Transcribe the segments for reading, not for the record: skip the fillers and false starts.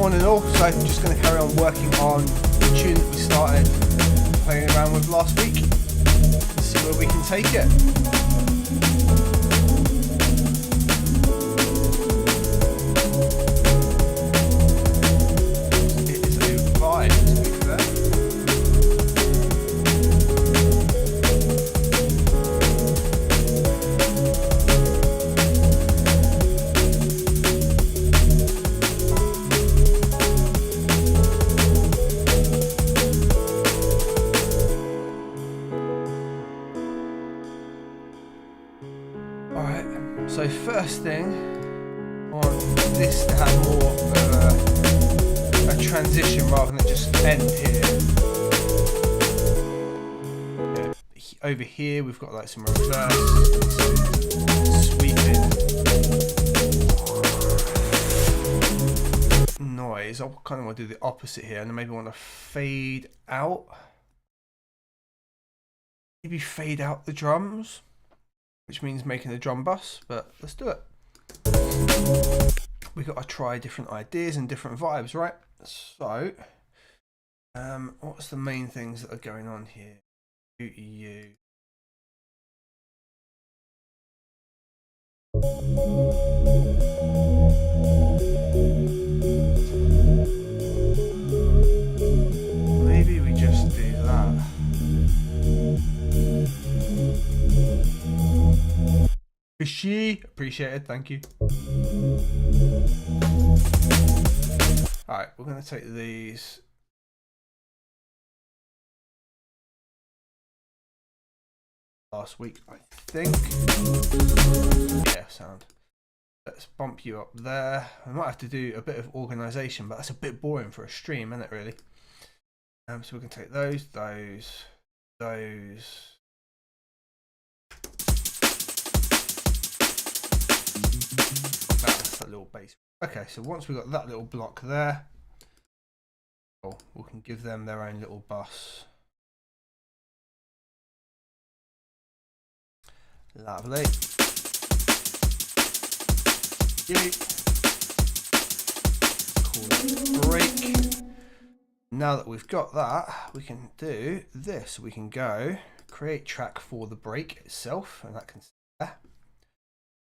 morning all. So I'm just going to carry on working on the tune that we started playing around with last week and see where we can take it. It is a vibe this week there. So first thing, I want this to have more of a transition rather than just end here. Yeah, over here we've got like some reverse, some sweeping noise. I kind of want to do the opposite here, and then maybe want to fade out. Maybe fade out the drums, which means making a drum bus, but let's do it. We've got to try different ideas and different vibes, right? So, what's the main things that are going on here? You. Maybe we just do that. Fishy, appreciated, thank you. Alright, we're going to take these. Last week, I think. Yeah, sound. Let's bump you up there. I might have to do a bit of organisation, but that's a bit boring for a stream, isn't it, really? So we can take those. That's that little base. Okay, so once we've got that little block there, we can give them their own little bus. Lovely. Call it break. Now that we've got that, we can do this. We can go create track for the break itself, and that can stay there.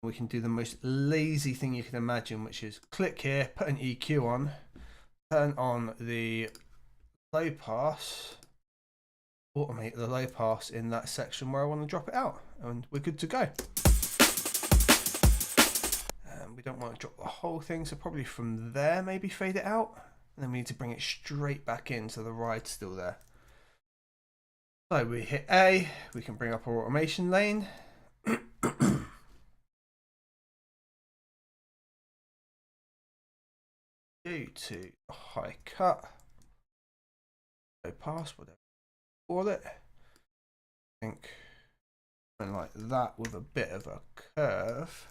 We can do the most lazy thing you can imagine, which is click here, put an EQ on, turn on the low pass, automate the low pass in that section where I want to drop it out, and we're good to go. We don't want to drop the whole thing, so probably from there maybe fade it out, and then we need to bring it straight back in so the ride's still there. So we hit A, we can bring up our automation lane. Go to high cut, low pass, whatever you call it. I think something like that with a bit of a curve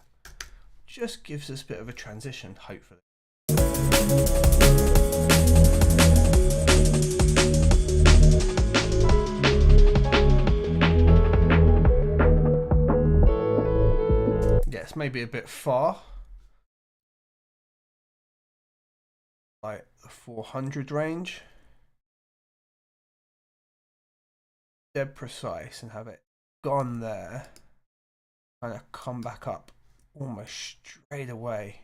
just gives us a bit of a transition, hopefully. Yes, maybe a bit far. Like the 400 range. Dead precise and have it gone there. Kind of come back up almost straight away.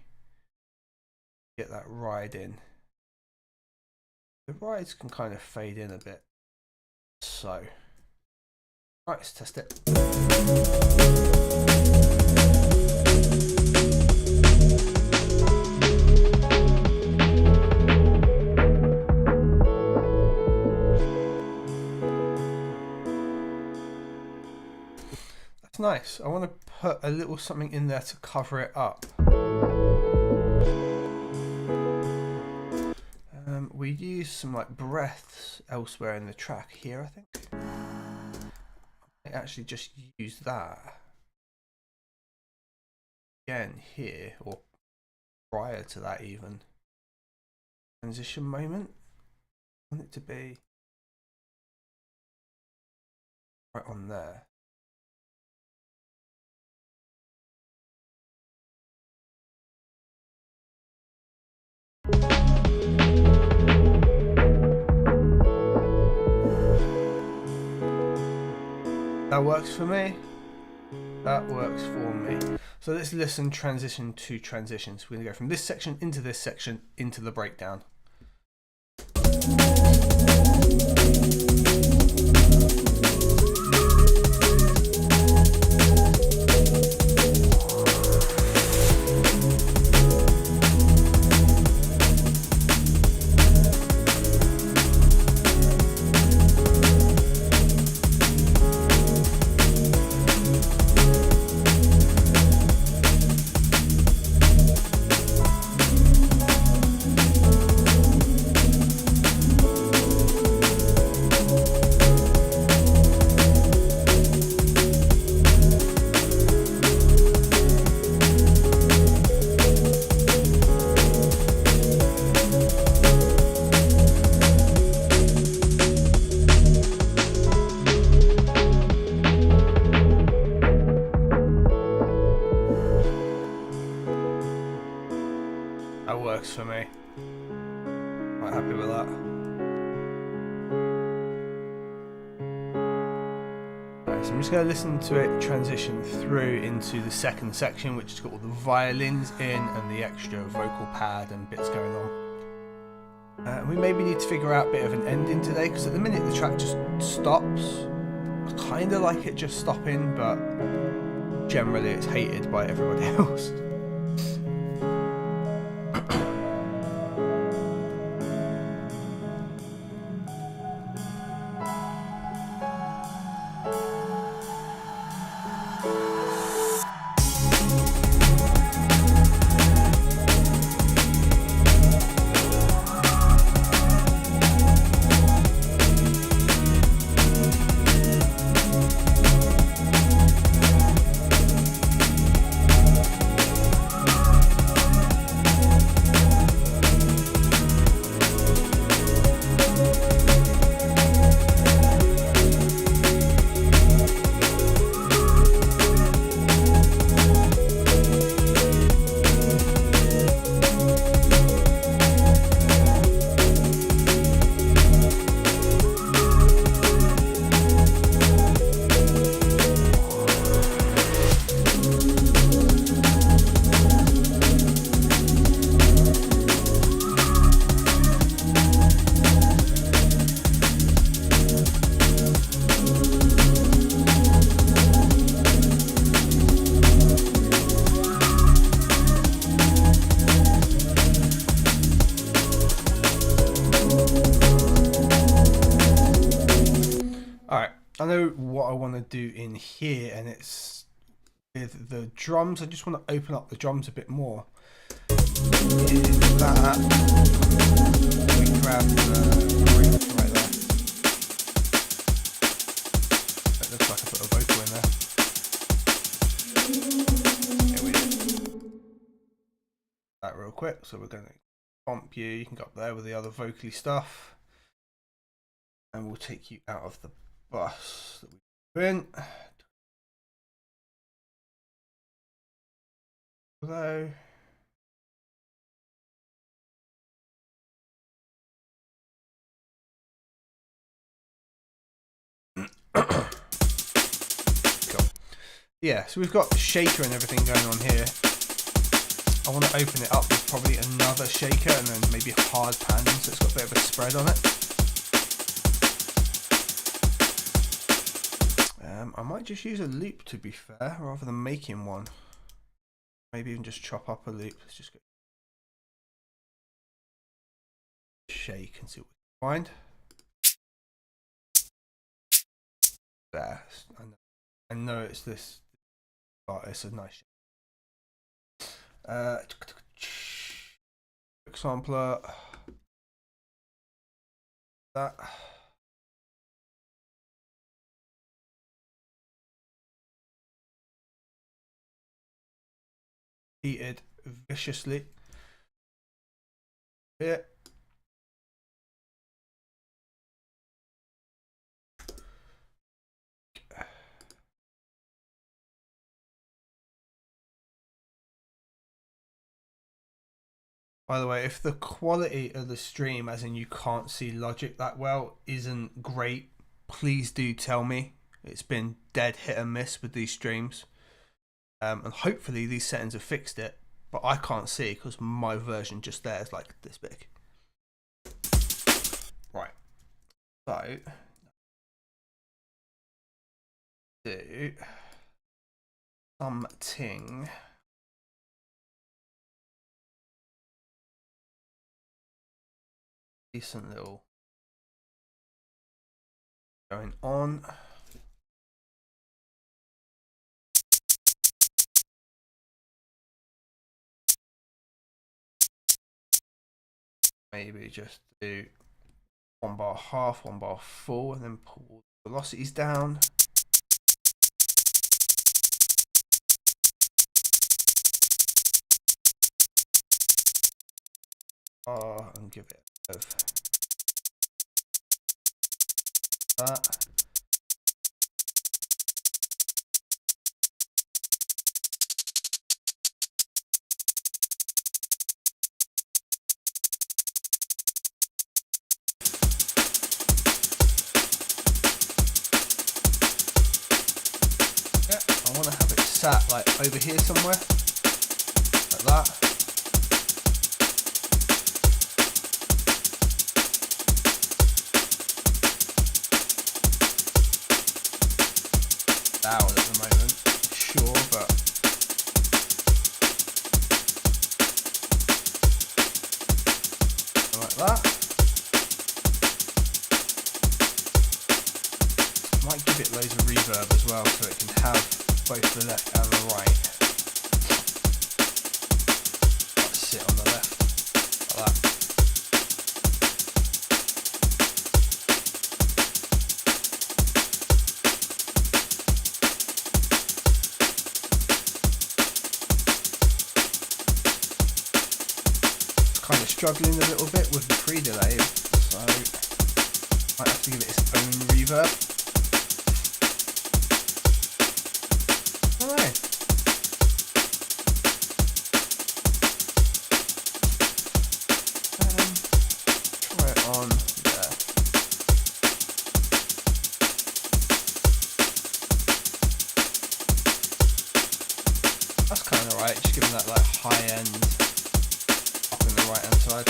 Get that ride in. The rides can kind of fade in a bit. So, right, let's test it. That's nice. I want to put a little something in there to cover it up. We use some like breaths elsewhere in the track here, I think. I actually just use that again here, or prior to that even. Transition moment. I want it to be right on there. That works for me. That works for me. So let's listen transition to transitions. We're going to go from this section into the breakdown. That works for me. Quite happy with that. Right, so I'm just going to listen to it transition through into the second section, which has got all the violins in and the extra vocal pad and bits going on. We maybe need to figure out a bit of an ending today, because at the minute the track just stops. I kind of like it just stopping, but generally it's hated by everybody else. I know what I want to do in here, and it's with the drums. I just want to open up the drums a bit more. Is that we grab the break right there. It looks like I put a vocal in there. Here we go. That real quick. So we're going to bump you. You can go up there with the other vocally stuff, and we'll take you out of the bus that we put in. Hello. Cool. Yeah, so we've got the shaker and everything going on here. I want to open it up with probably another shaker and then maybe a hard pan so it's got a bit of a spread on it. I might just use a loop, to be fair, rather than making one. Maybe even just chop up a loop. Let's just go shake and see what we can find. There. I know it's this. Oh, it's a nice quick sampler. That. Heated viciously. Here. By the way, if the quality of the stream, as in you can't see Logic that well, isn't great, please do tell me. It's been dead hit and miss with these streams. And hopefully these settings have fixed it, but I can't see because my version just there is like this big. Right. So do something decent little going on. Maybe just do 1 bar half, 1 bar full, and then pull the velocities down. And give it a of that. Yeah, I want to have it sat like over here somewhere, like that. Loud at the moment, sure, but like that. Might give it loads of reverb as well, so it can have both the left and the right. Might sit on the left like that. Kind of struggling a little bit with the pre-delay, so might have to give it its own reverb. I don't know. Try it on there. That's kind of right, just giving that like high end right hand side.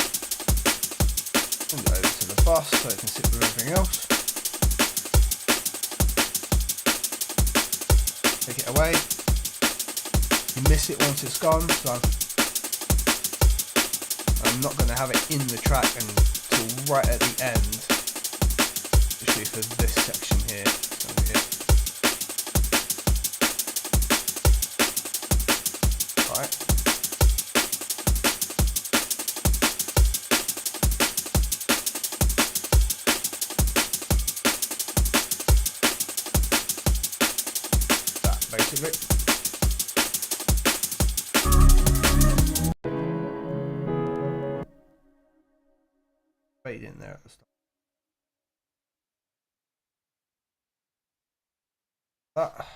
Send it over to the bus so it can sit with everything else. Take it away. You miss it once it's gone, so I'm not going to have it in the track until right at the end, especially for this section here. Alright. Basically. Fade in there at the start. That.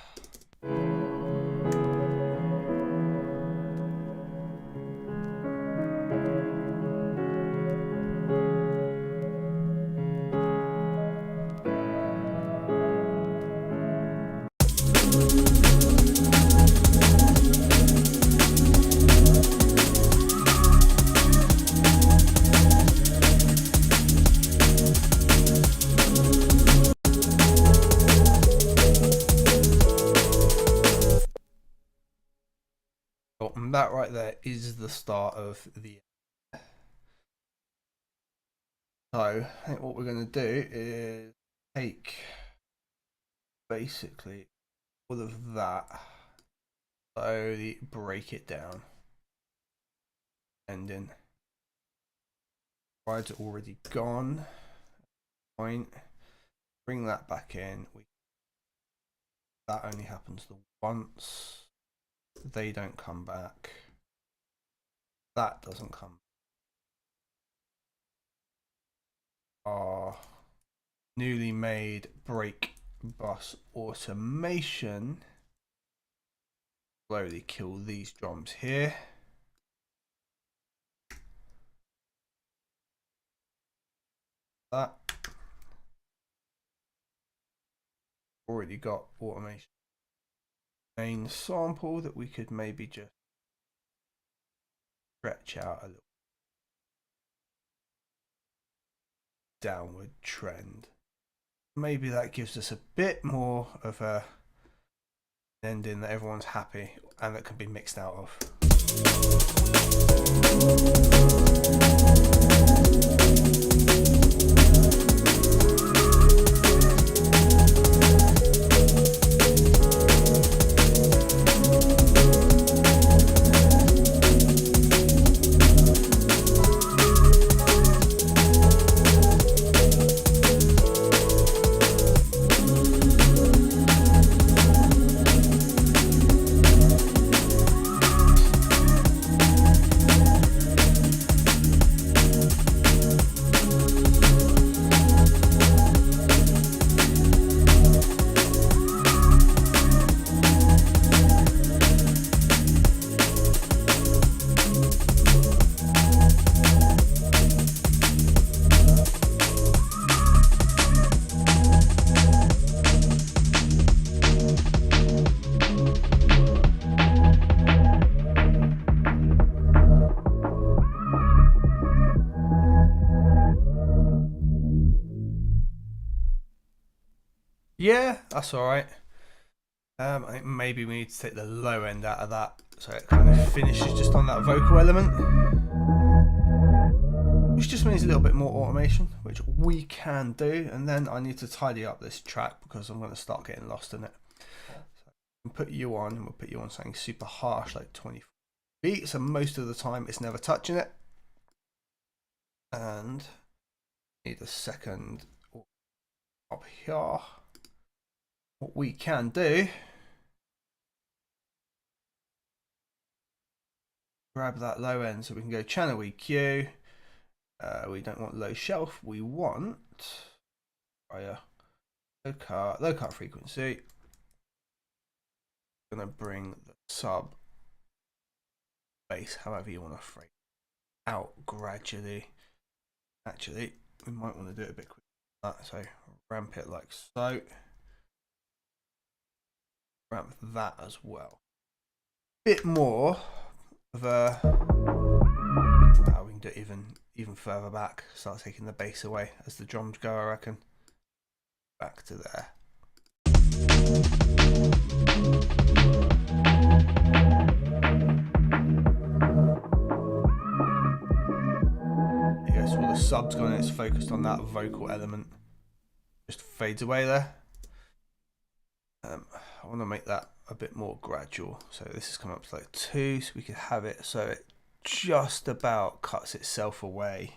And that right there is the start of the. So I think what we're going to do is take basically all of that, slowly break it down, ending. Rides are already gone. Point. Bring that back in. That only happens the once. They don't come back. That doesn't come back. Our newly made brake bus automation. Slowly kill these drums here. That. already got automation main sample that we could maybe just stretch out a little downward trend. Maybe that gives us a bit more of a ending that everyone's happy and that can be mixed out of. Yeah, that's alright. I think maybe we need to take the low end out of that so it kind of finishes just on that vocal element. Which just means a little bit more automation, which we can do. And then I need to tidy up this track because I'm going to start getting lost in it. So we'll put you on, and we'll put you on something super harsh like 24 beats. And most of the time it's never touching it. And need a second up here. What we can do, grab that low end so we can go channel EQ. We don't want low shelf, we want low cut frequency. I'm gonna bring the sub bass, however you want to frame it, out gradually. Actually, we might want to do it a bit quicker than that, so ramp it like so. Ramp that as well. Bit more of a. We can do it even further back. Start taking the bass away as the drums go. I reckon. Back to there. Yeah, so all the subs gone. It's focused on that vocal element. Just fades away there. I want to make that a bit more gradual. So this is coming up to like 2, so we could have it so it just about cuts itself away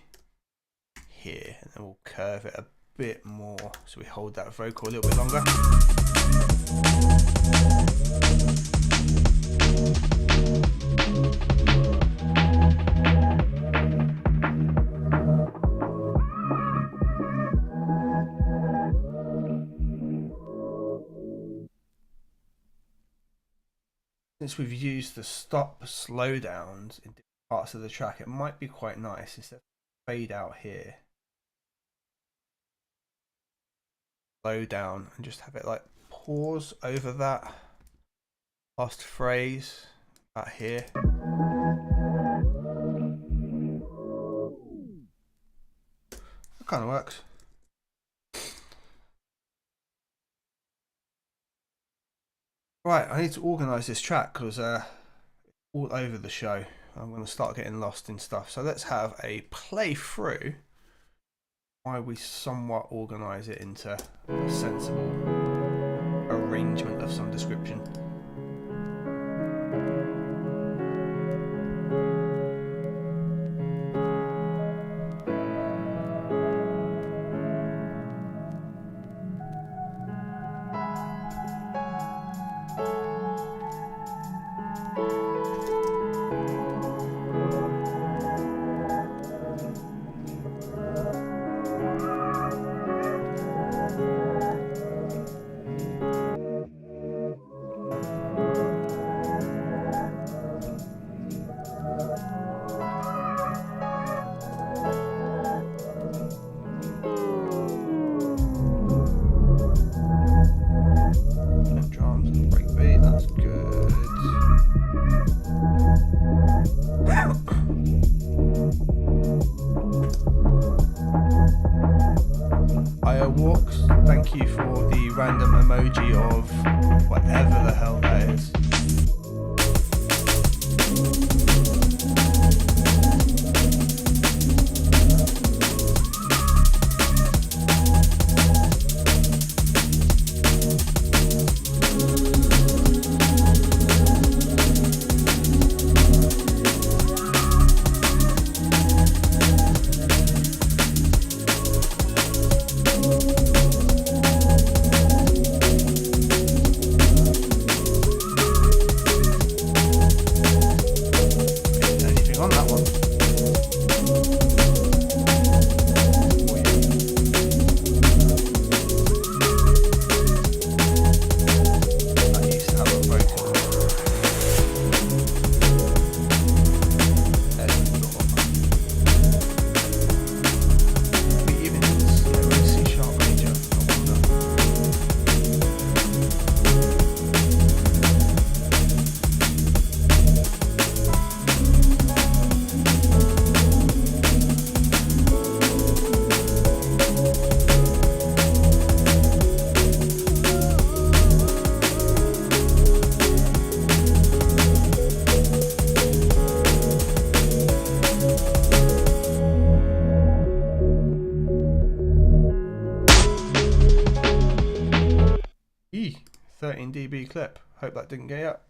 here, and then we'll curve it a bit more so we hold that vocal a little bit longer. Since we've used the stop slowdowns in different parts of the track, it might be quite nice instead of fade out here. Slow down and just have it like pause over that last phrase out here. That kind of works. Right, I need to organise this track because all over the show. I'm going to start getting lost in stuff. So let's have a playthrough while we somewhat organise it into a sensible arrangement of some description. random emoji of whatever the hell that is. Eee, 13 dB clip. Hope that didn't get you up.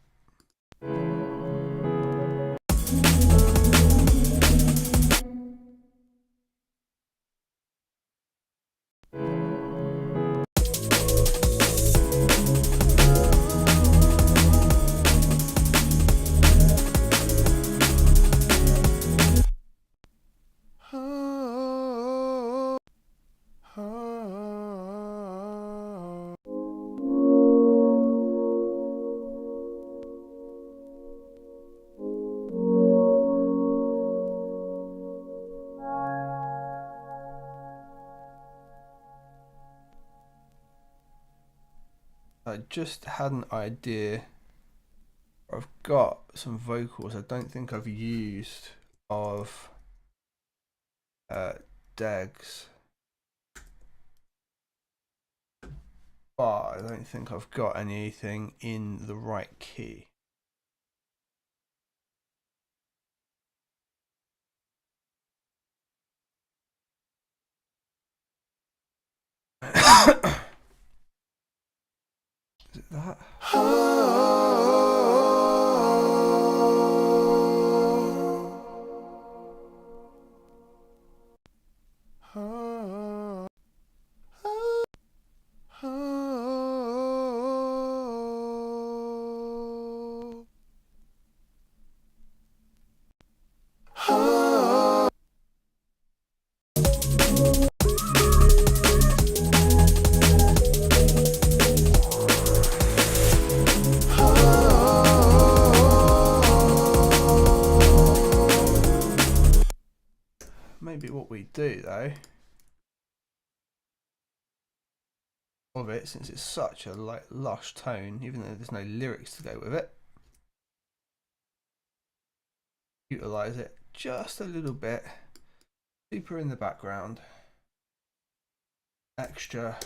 I just had an idea. I've got some vocals I don't think I've used of Degs, but I don't think I've got anything in the right key. Is it that? Maybe what we do though of it, since it's such a like lush tone, even though there's no lyrics to go with it, utilize it just a little bit, super in the background, extra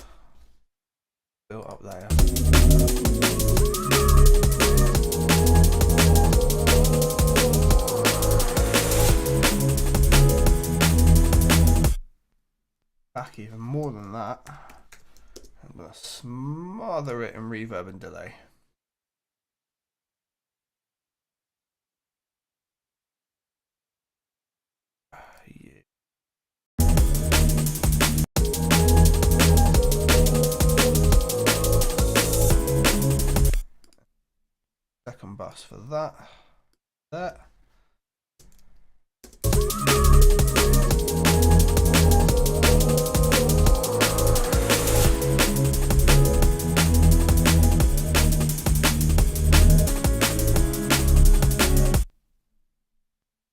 built up there. Back even more than that, I'm going to smother it in reverb and delay. Yeah. Second bus for that. That.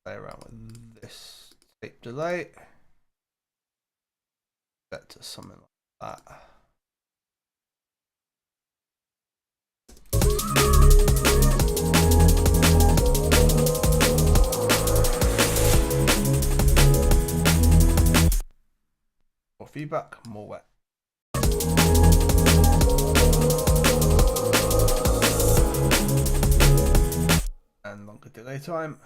Play around with this tape delay. Set to something like that. More feedback, more wet. And longer delay time.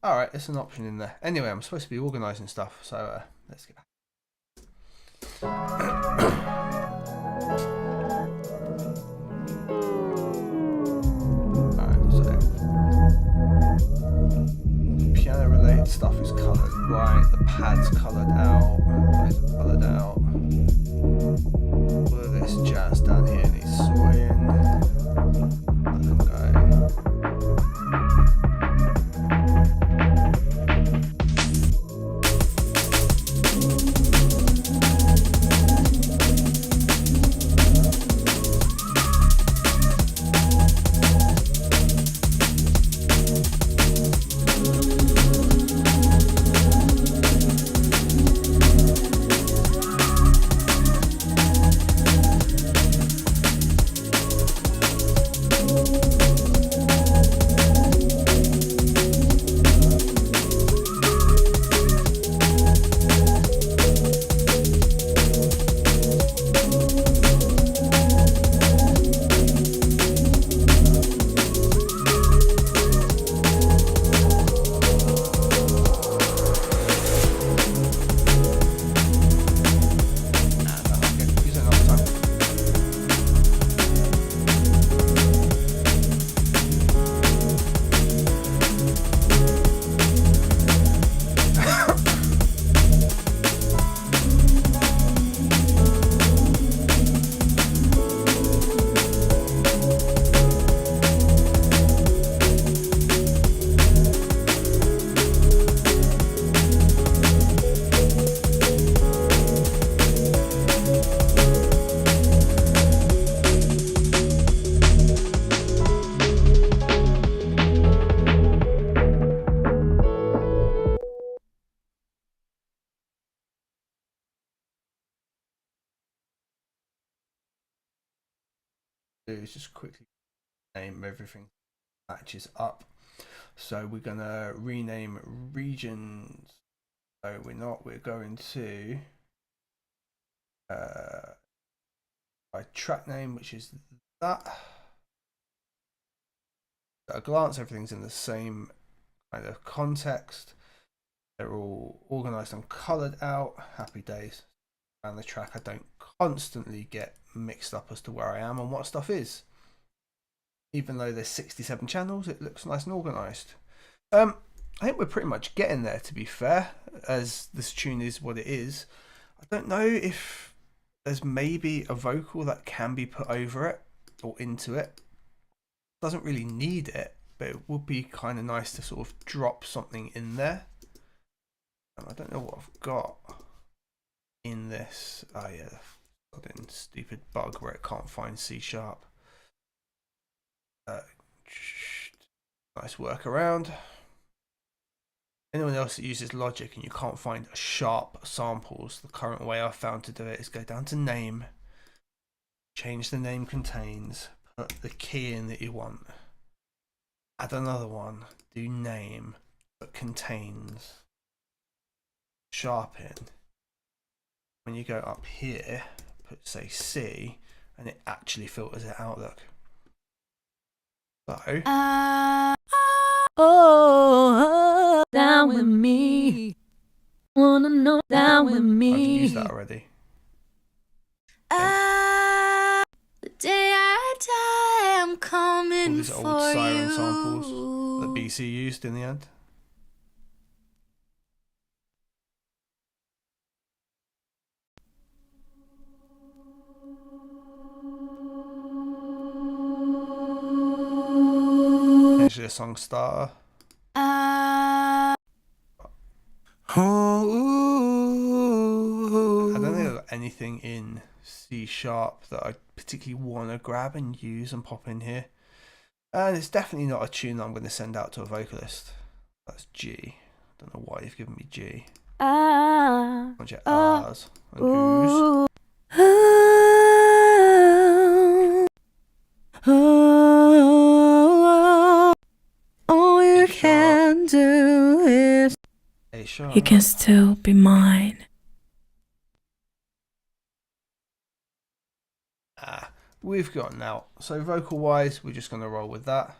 Alright, there's an option in there. Anyway, I'm supposed to be organising stuff, so let's get back. Alright, so piano related stuff is coloured right, the pad's coloured out, those are coloured out. All of this jazz down here needs sorting. Let them go. Is just quickly name everything matches up. So we're gonna rename regions. So we're going to by track name, which is that. At a glance, everything's in the same kind of context. They're all organized and colored out. Happy days. Around the track, I don't constantly get mixed up as to where I am and what stuff is. Even though there's 67 channels, it looks nice and organized. I think we're pretty much getting there, to be fair, as this tune is what it is. I don't know if there's maybe a vocal that can be put over it or into it. Doesn't really need it, but it would be kind of nice to sort of drop something in there. I don't know what I've got in this. Oh yeah, the stupid bug where it can't find C#. Nice workaround. Anyone else that uses Logic and you can't find sharp samples, the current way I've found to do it is go down to name, change the name contains, put the key in that you want, add another one, do name, put contains, sharpen. When you go up here, put say C, and it actually filters it out. Look. So. Down with me. Wanna know down with me. I've used that already. The day I die, I'm coming all these for old siren you. samples that BC used in the end. Here's your song starter. I don't think I've got anything in C# that I particularly want to grab and use and pop in here. And it's definitely not a tune that I'm going to send out to a vocalist. That's G. I don't know why you've given me G. Bunch of R's and O's. do is A sharp. he can still be mine. We've got now. So vocal wise, we're just going to roll with that.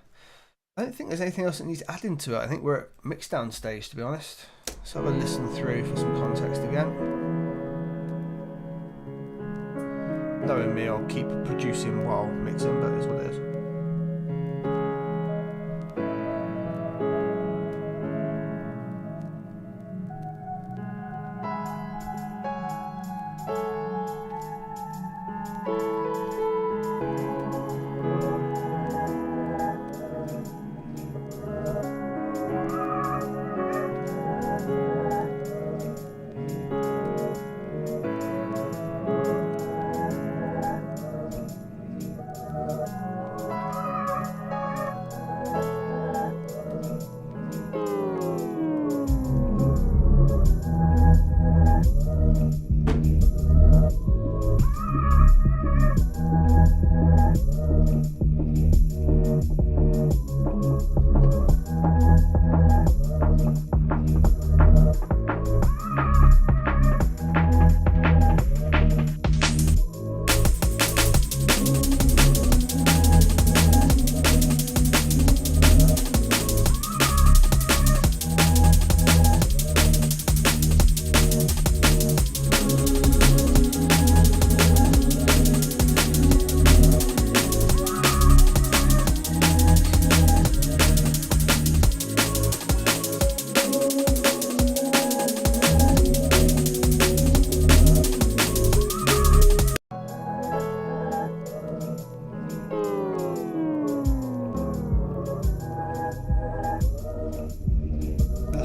I don't think there's anything else that needs adding to it. I think we're at mix down stage, to be honest. So have a listen through for some context again. Knowing me, I'll keep producing while mixing, but it's what it is.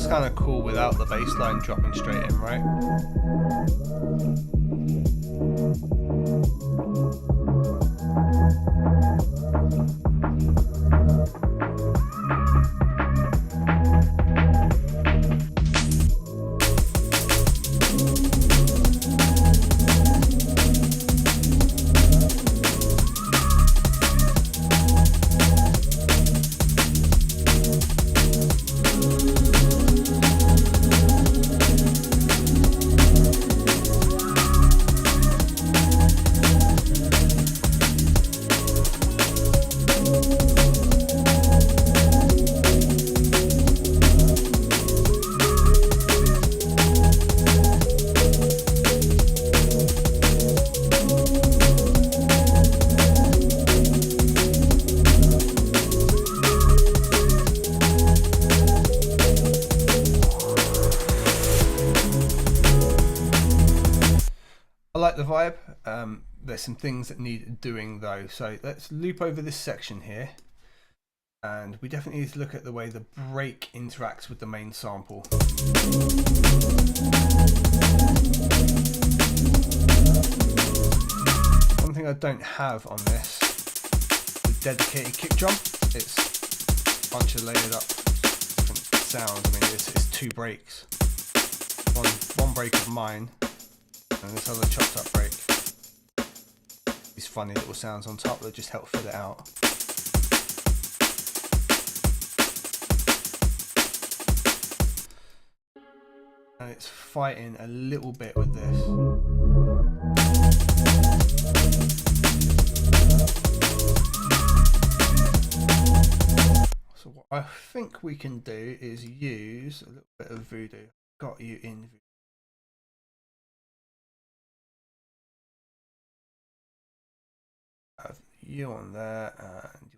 Kind of cool without the bass line dropping straight in, right? I like the vibe. There's some things that need doing though, so let's loop over this section here, and we definitely need to look at the way the break interacts with the main sample. One thing I don't have on this is dedicated kick drum. It's a bunch of layered up different sounds. I mean, it's two breaks. One break of mine, and this other chopped up break. These funny little sounds on top that just help fill it out. And it's fighting a little bit with this. So what I think we can do is use a little bit of voodoo. Got you in voodoo. Have you on there and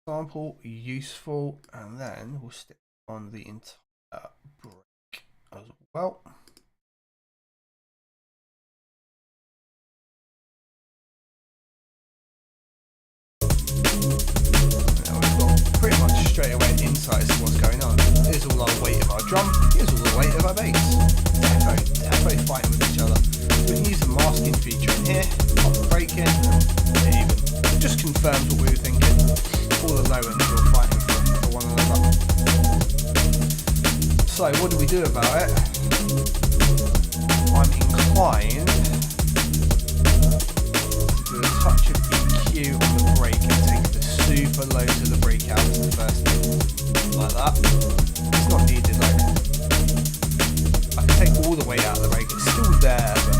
sample useful, and then we'll stick on the entire break as well. Now we've got pretty much straight away an insight as to what's going on. Here's all our weight of our drum, here's all the weight of our bass. Defo fighting with each other. We can use the masking feature in here, pop the break in, and it even just confirms what we were thinking. All the low ends are fighting for one another. So what do we do about it? I'm inclined to do a touch of EQ on the break and take the super low to the breakout as the first thing. like that. It's not needed, like, I can take all the way out of the break, it's still there, but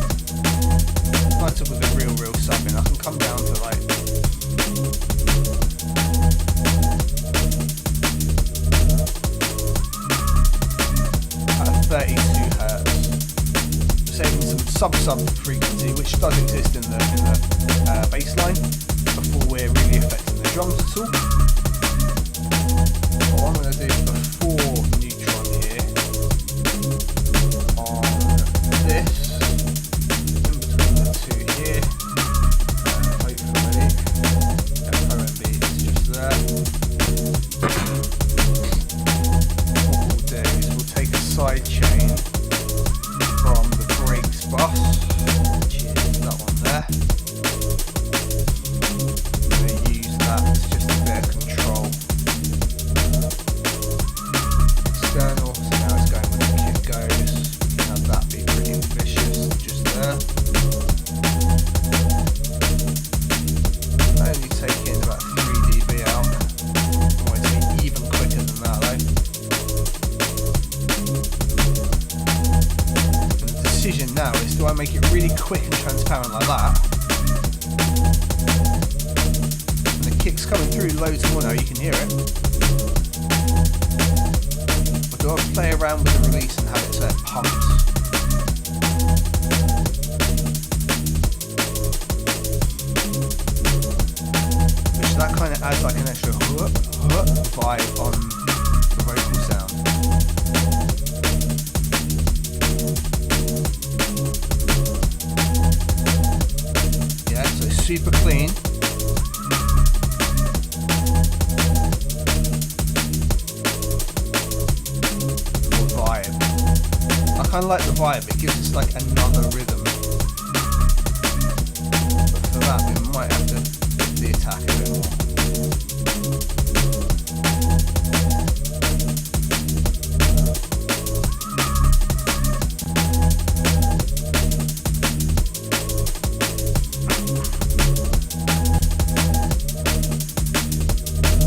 nice up with a real subbing. I can come down to like at 32 Hz, saving some sub frequency, which does exist in the bass line before we're really affecting the drums at all. What I'm going to do before neutron here on this, in between the two here, hopefully, OMB is just there. What we'll do is we'll take a side chain from the brakes bus, which is that one there. I'm going to use that as just a bit of control. External, so now it's going where the kit goes. We can have that be pretty vicious, just there. Only taking about 3 dB out. I want it to be even quicker than that though. And the decision now is, do I make it really quick and transparent like that? And the kick's coming through loads more now, you can hear it. Or do I play around with the release and have it so it pumps? Which that kind of adds like an extra vibe on the vocal sound. Yeah, so super clean. Or vibe. I kind of like the vibe, it gives us like another rhythm. But for that we might have to up the attack a bit more.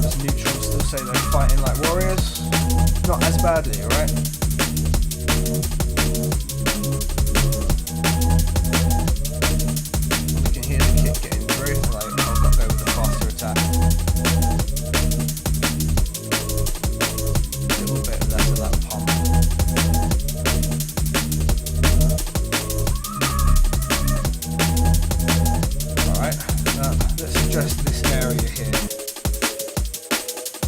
Does Neutron still say they're fighting like warriors? Not as badly, right? We can hear the kick getting through, like I've got to go with the faster attack. A little bit less of that pump. Alright, let's adjust this area here.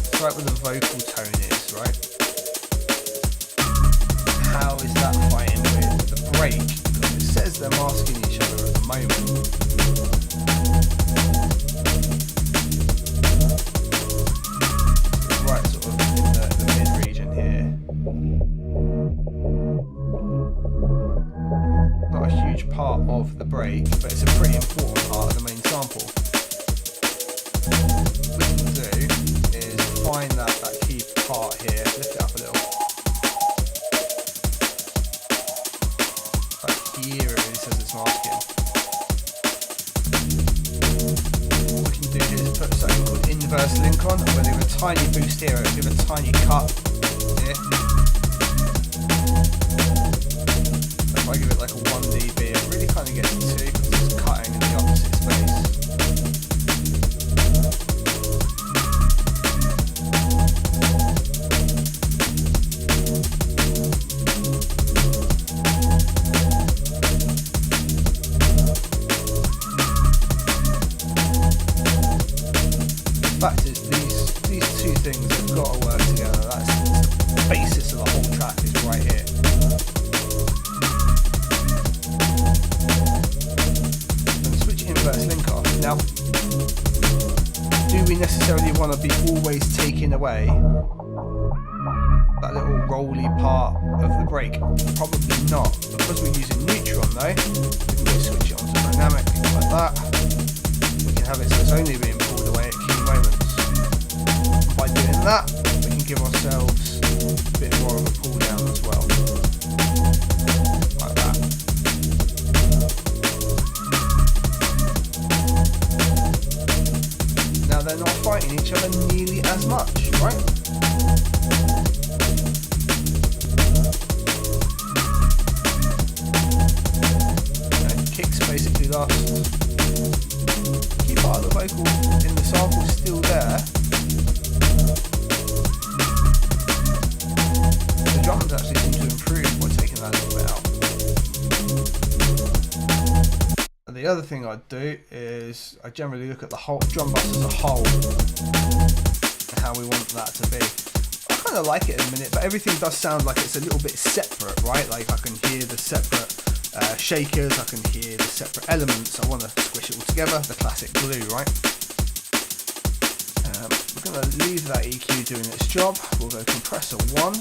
It's right where the vocal tone is, right? How is that fighting with the break? Because it says they're masking each other at the moment. It's right sort of in the mid region here. Not a huge part of the break, but it's a pretty important part of the main sample. What we can do is find that key part here, lift it up a little. Here it really says it's masking. What we can do is put something called inverse link on. I'm going to give a tiny boost here, I'll give a tiny cut here. If I give it like a 1 dB, it really kind of gets to 2 because it's cutting in the opposite space. The fact is, these two things have got to work together. That's the basis of the whole track, is right here. And switch inverse link off. Now, do we necessarily want to be always taking away that little rolly part of the break? Probably not. Because we're using neutron though, we can go switch it onto dynamic like that. We can have it so it's only being pulled away at key moments. And by doing that, we can give ourselves a bit more of a pull down as well. Like that. Now they're not fighting each other nearly as much, right? vocal in the sample is still there. The drums actually seem to improve by taking that a little bit out. And the other thing I'd do is I generally look at the whole drum bus as a whole and how we want that to be. I kind of like it in a minute, but everything does sound like it's a little bit separate, right? Like I can hear the separate shakers, I can hear the separate elements. I want to squish it all together, the classic glue, right? We're going to leave that EQ doing its job. We'll go compressor 1.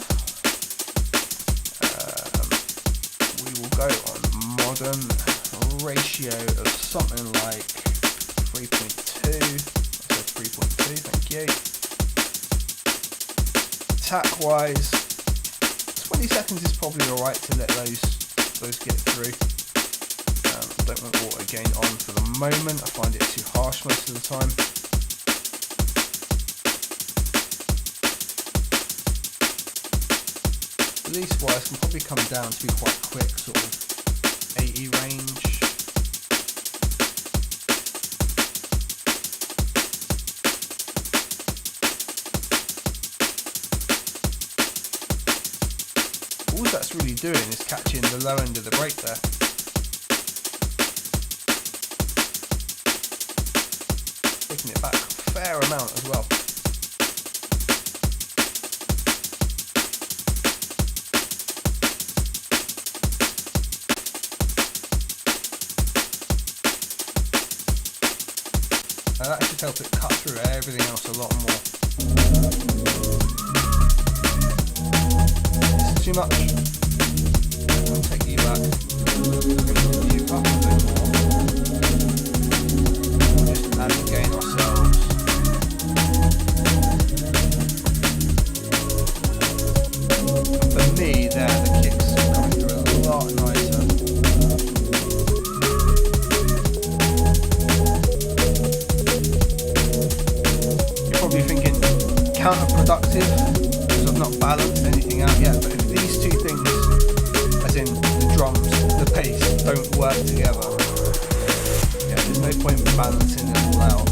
We will go on modern ratio of something like 3.2. I said 3.2, thank you. Attack wise, 20 seconds is probably alright to let those get through. Don't want auto gain on for the moment. I find it too harsh most of the time. Release wise can probably come down to be quite quick, sort of 80 range. All that's really doing is catching the low end of the break there. Taking it back a fair amount as well. Now that should help it cut through everything else a lot more. It's too much. I'll take you back. Bring you up a bit more. We'll just add the gain ourselves. For me, there the kicks are coming through a lot nicer. You're probably thinking counterproductive because I've not balanced anything out yet, but if these two things, as in the drums, the bass, don't work together, yeah, there's no point in balancing it all out.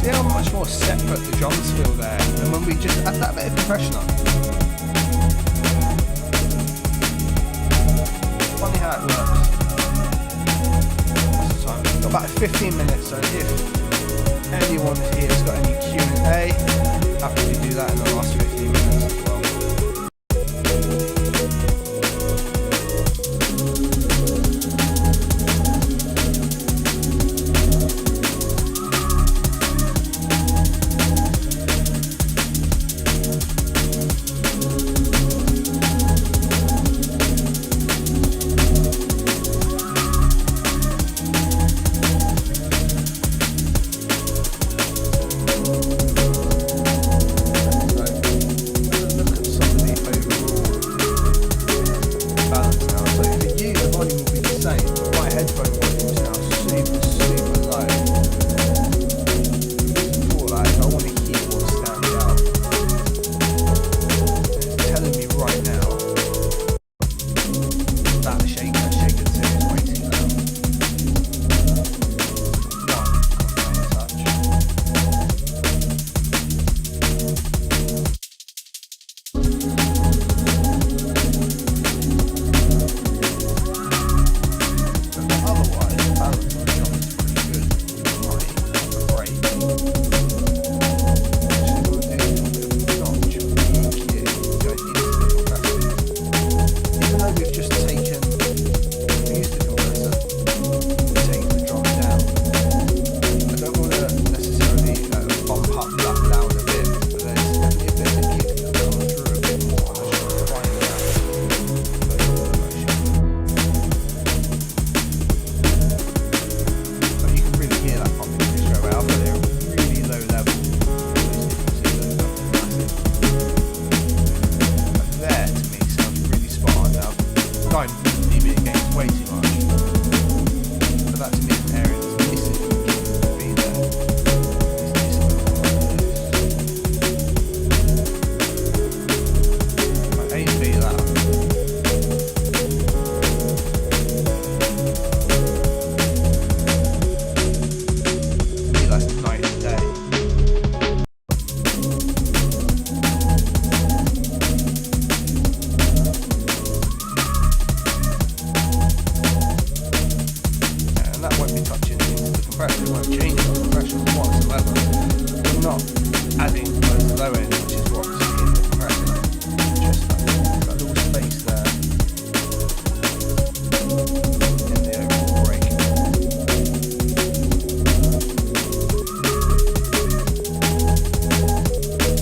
See how much more separate the drums feel there, and when we just add that bit of compression on. Funny how it works. What's the time? We've got about 15 minutes, so if anyone here has got any Q&A, happily do that in the last 15 minutes as well. compressed, it won't change the compression whatsoever. We're not adding the low end, which is what's in the compressor. Just that little space there in the overall break.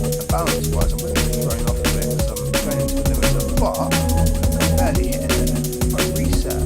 And balance wise, I'm going to be throwing off a bit because I'm going into the limiter, but I'm barely hitting it. If I reset,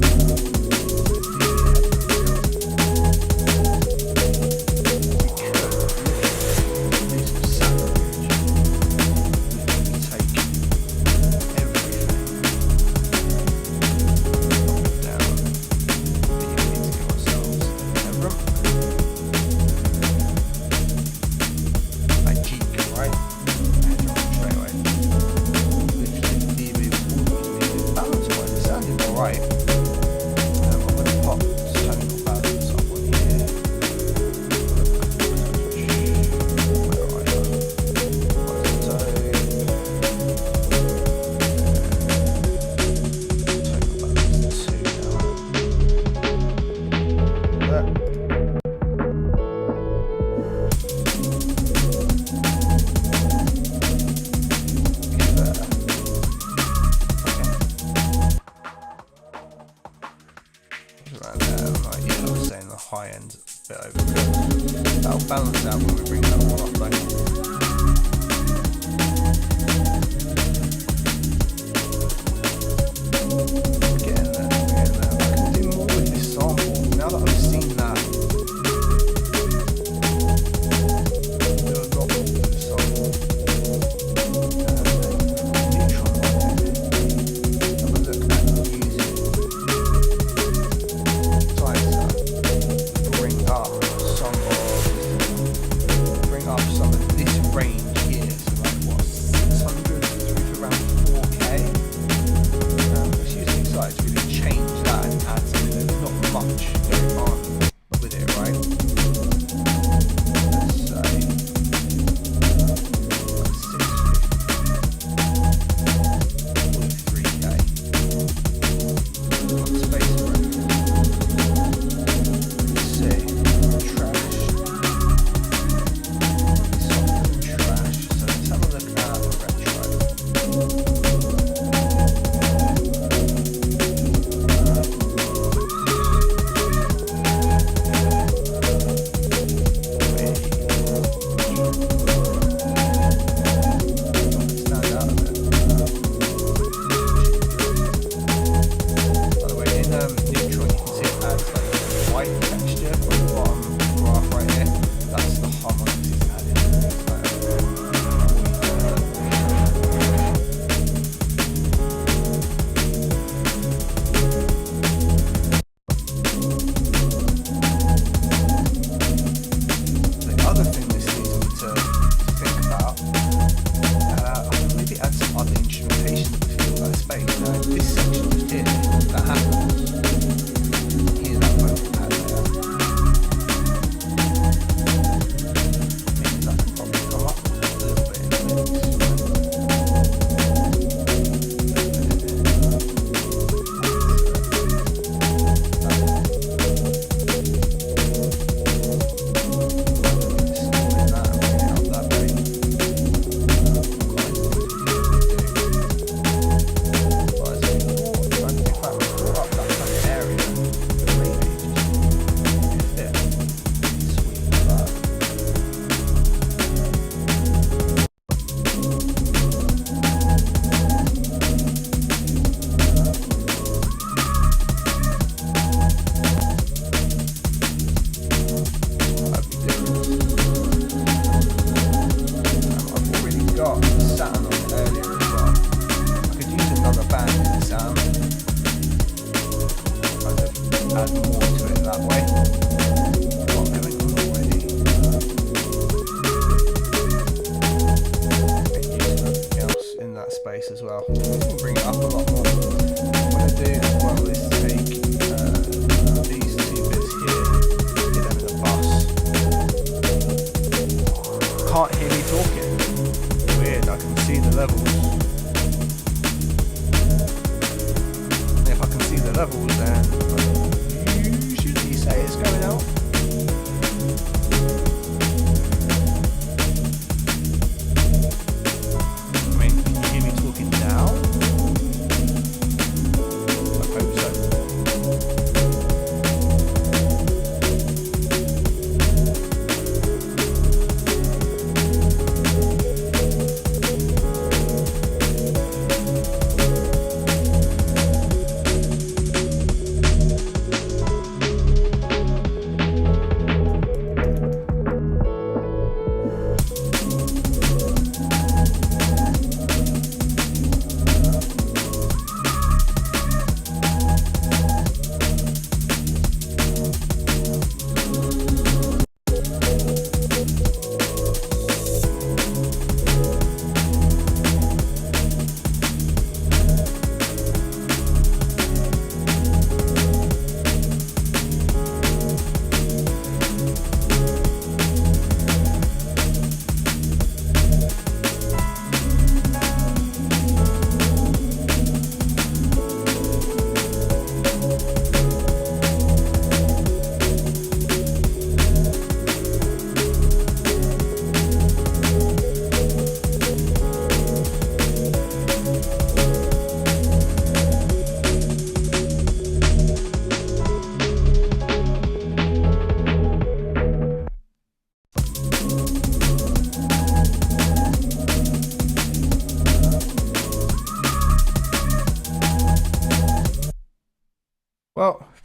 high end a bit overcooked. That'll balance out when we bring that all up though. Getting there. I can do more with this sample. Now that I've seen that, do a lot more with this sample. Neutron light. Have a look at using some of this range here, so like what, 600 through to around 4K. It's using excited to really change that and add something. There's not much going on with it, right? Let's say like 3K. Space break. Let's see. This section just here, that happens. Hear that vocal pad there.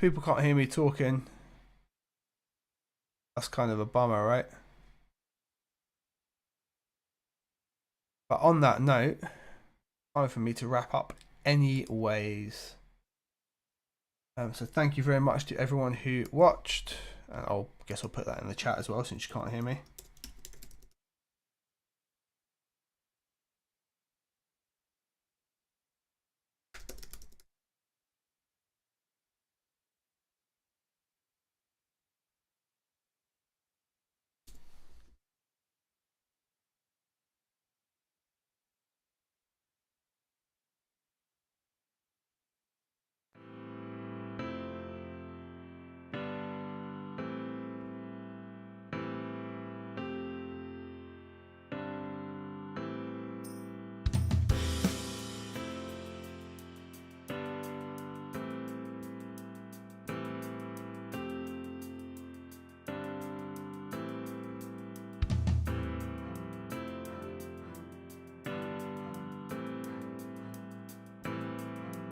people can't hear me talking, that's kind of a bummer, right? But on that note, time for me to wrap up anyways. So thank you very much to everyone who watched, and I guess I'll put that in the chat as well since you can't hear me.